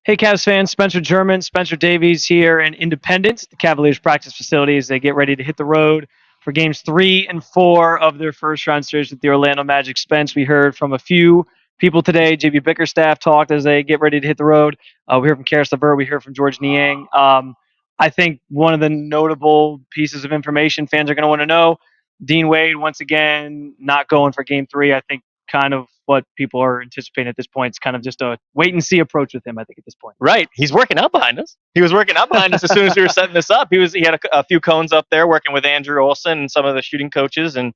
Hey, Cavs fans, Spencer German, Spencer Davies here in Independence, the Cavaliers practice facility as they get ready to hit the road for games 3 and 4 of their first round series with the Orlando Magic. Spence, we heard from a few people today. JB Bickerstaff talked as they get ready to hit the road. We heard from Karis LeVert. We heard from George Niang. I think one of the notable pieces of information fans are going to want to know, Dean Wade, once again, not going for game 3. I think kind of what people are anticipating at this point. It's kind of just a wait and see approach with him, I think, at this point. Right. He's working out behind us. He was working out behind us as soon as we were setting this up. He had a few cones up there working with Andrew Olson and some of the shooting coaches. And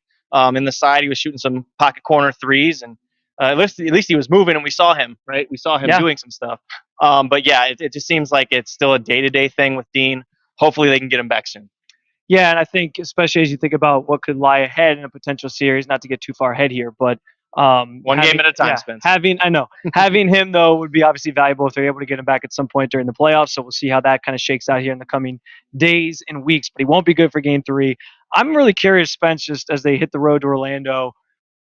in the side, he was shooting some pocket corner threes. And at least he was moving and we saw him, right? We saw him doing some stuff. But yeah, it just seems like it's still a day-to-day thing with Dean. Hopefully they can get him back soon. Yeah, and I think especially as you think about what could lie ahead in a potential series, not to get too far ahead here, but one game at a time, Spence. Having him though would be obviously valuable if they're able to get him back at some point during the playoffs. So we'll see how that kind of shakes out here in the coming days and weeks. But he won't be good for game 3. I'm really curious, Spence, just as they hit the road to Orlando.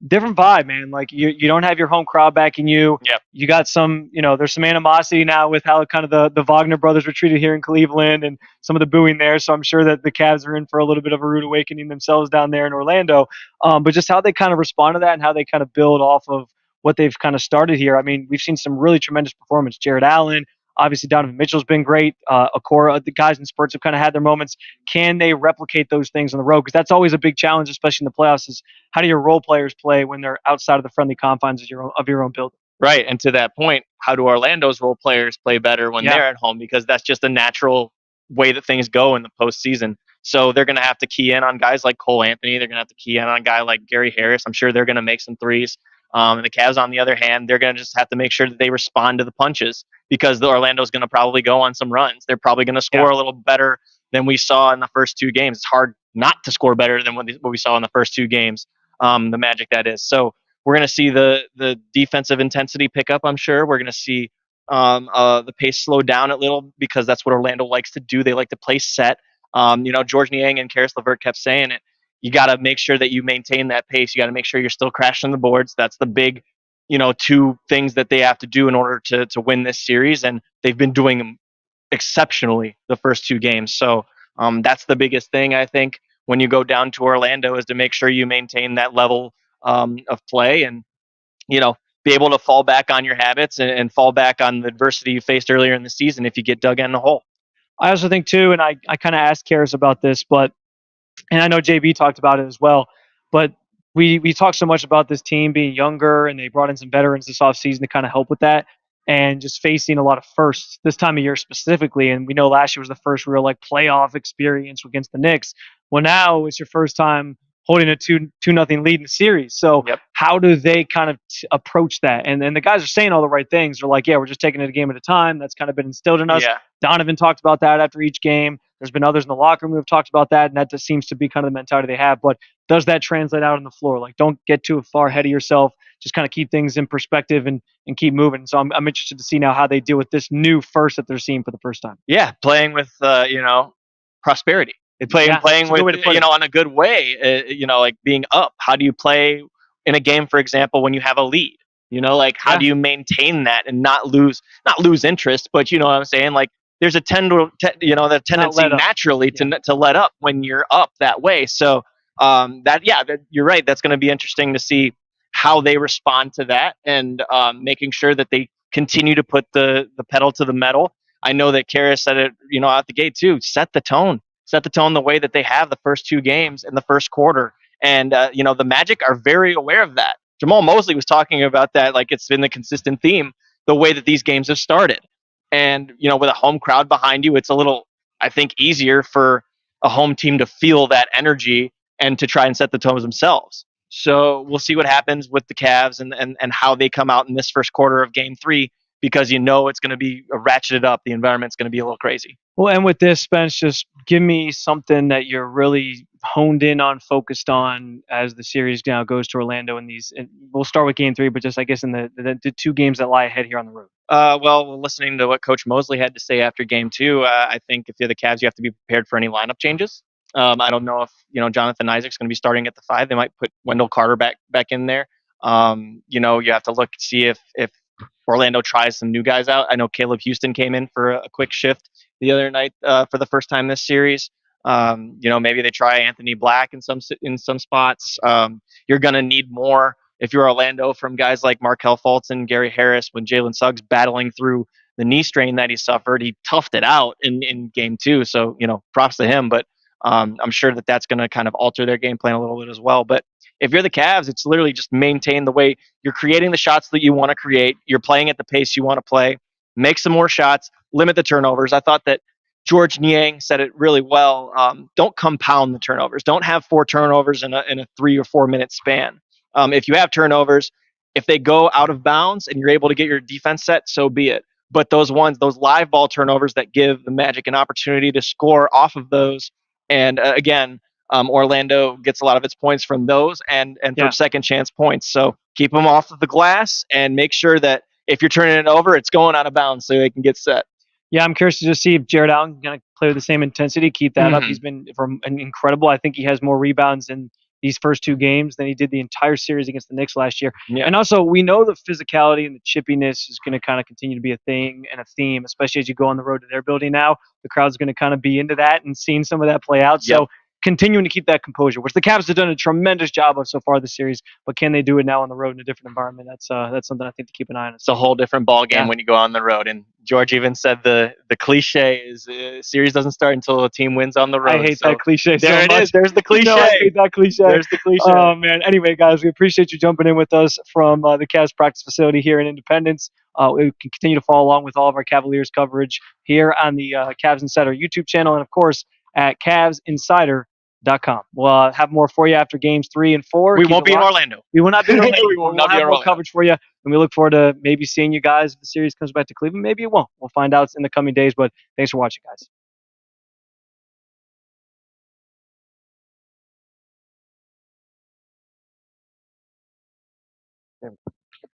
Different vibe, man. Like you don't have your home crowd backing you. Yep. You got some, there's some animosity now with how kind of the Wagner brothers were treated here in Cleveland and some of the booing there. So I'm sure that the Cavs are in for a little bit of a rude awakening themselves down there in Orlando. But just how they kind of respond to that and how they kind of build off of what they've kind of started here. I mean, we've seen some really tremendous performance. Jared Allen, obviously Donovan Mitchell's been great. Okoro, the guys in spurts have kind of had their moments. Can they replicate those things on the road? Because that's always a big challenge, especially in the playoffs, is how do your role players play when they're outside of the friendly confines of your own building? Right. And to that point, how do Orlando's role players play better when they're at home? Because that's just a natural way that things go in the postseason. So they're going to have to key in on guys like Cole Anthony. They're going to have to key in on a guy like Gary Harris. I'm sure they're going to make some threes. And the Cavs, on the other hand, they're going to just have to make sure that they respond to the punches because the Orlando's going to probably go on some runs. They're probably going to score a little better than we saw in the first 2 games. It's hard not to score better than what we saw in the first 2 games, the Magic that is. So we're going to see the defensive intensity pick up, I'm sure. We're going to see the pace slow down a little because that's what Orlando likes to do. They like to play set. George Niang and Karis LeVert kept saying it. You got to make sure that you maintain that pace. You got to make sure you're still crashing the boards. That's the big, 2 things that they have to do in order to win this series. And they've been doing them exceptionally the first 2 games. So that's the biggest thing, I think, when you go down to Orlando is to make sure you maintain that level of play and, be able to fall back on your habits and fall back on the adversity you faced earlier in the season if you get dug in the hole. I also think, too, and I kind of asked Karis about this, and I know JB talked about it as well, but we talked so much about this team being younger, and they brought in some veterans this offseason to kind of help with that, and just facing a lot of firsts this time of year specifically. And we know last year was the first real playoff experience against the Knicks. Well, now it's your first time holding a 2-0 lead in the series. So how do they kind of approach that? And the guys are saying all the right things. They're like, we're just taking it a game at a time. That's kind of been instilled in us. Yeah. Donovan talked about that after each game. There's been others in the locker room who have talked about that, and that just seems to be kind of the mentality they have. But does that translate out on the floor? Don't get too far ahead of yourself. Just kind of keep things in perspective and keep moving. So I'm interested to see now how they deal with this new first that they're seeing for the first time. Yeah, playing with prosperity. Playing with on a good way. Like being up. How do you play in a game, for example, when you have a lead? How do you maintain that and not lose interest? But you know what I'm saying? There's a the tendency naturally to let up when you're up that way. So you're right. That's going to be interesting to see how they respond to that and making sure that they continue to put the pedal to the metal. I know that Karis said it, out the gate too. Set the tone the way that they have the first 2 games in the first quarter. And, the Magic are very aware of that. Jamal Mosley was talking about that. It's been the consistent theme, the way that these games have started. And, with a home crowd behind you, it's a little, I think, easier for a home team to feel that energy and to try and set the tones themselves. So we'll see what happens with the Cavs and how they come out in this first quarter of game 3, because it's going to be ratcheted up. The environment's going to be a little crazy. Well, and with this, Spence, just give me something that you're really honed in on, focused on as the series now goes to Orlando in these. And we'll start with game 3, but just I guess in the 2 games that lie ahead here on the road. Listening to what Coach Mosley had to say after game 2, I think if you're the Cavs, you have to be prepared for any lineup changes. I don't know if Jonathan Isaac's going to be starting at the 5. They might put Wendell Carter back in there. You have to look see if Orlando tries some new guys out. I know Caleb Houston came in for a quick shift the other night for the first time this series. Maybe they try Anthony Black in some spots. You're going to need more if you're Orlando from guys like Markel Fultz and Gary Harris when Jalen Suggs battling through the knee strain that he suffered. He toughed it out in game 2. So, props to him. But I'm sure that's going to kind of alter their game plan a little bit as well. But if you're the Cavs, it's literally just maintain the way you're creating the shots that you want to create. You're playing at the pace you want to play. Make some more shots. Limit the turnovers. I thought that George Niang said it really well. Don't compound the turnovers. Don't have 4 turnovers in a 3 or 4 minute span. If you have turnovers, if they go out of bounds and you're able to get your defense set, so be it. But those live ball turnovers that give the Magic an opportunity to score off of those, and again, Orlando gets a lot of its points from those and from second chance points. So keep them off of the glass and make sure that if you're turning it over, it's going out of bounds so they can get set. Yeah, I'm curious to just see if Jared Allen is going to play with the same intensity, keep that up. He's been incredible. I think he has more rebounds in these first 2 games than he did the entire series against the Knicks last year. Yeah. And also, we know the physicality and the chippiness is going to kind of continue to be a thing and a theme, especially as you go on the road to their building now. The crowd's going to kind of be into that and seeing some of that play out. Yep. So continuing to keep that composure, which the Cavs have done a tremendous job of so far this series. But can they do it now on the road in a different environment? That's something I think to keep an eye on. It's a whole different ball game when you go on the road. And George even said the cliche is series doesn't start until a team wins on the road. I hate that cliche. There so it much. is. There's the cliche. No, I hate that cliche. There's the cliche. Oh man. Anyway, guys, we appreciate you jumping in with us from the Cavs practice facility here in Independence. We can continue to follow along with all of our Cavaliers coverage here on the Cavs Insider YouTube channel, and of course at CavsInsider.com. We'll have more for you after games 3 and 4. We won't be in Orlando. We will not be in Orlando. We will we'll not be have in more Orlando. coverage for you, and we look forward to maybe seeing you guys if the series comes back to Cleveland. Maybe it won't. We'll find out in the coming days, but thanks for watching, guys.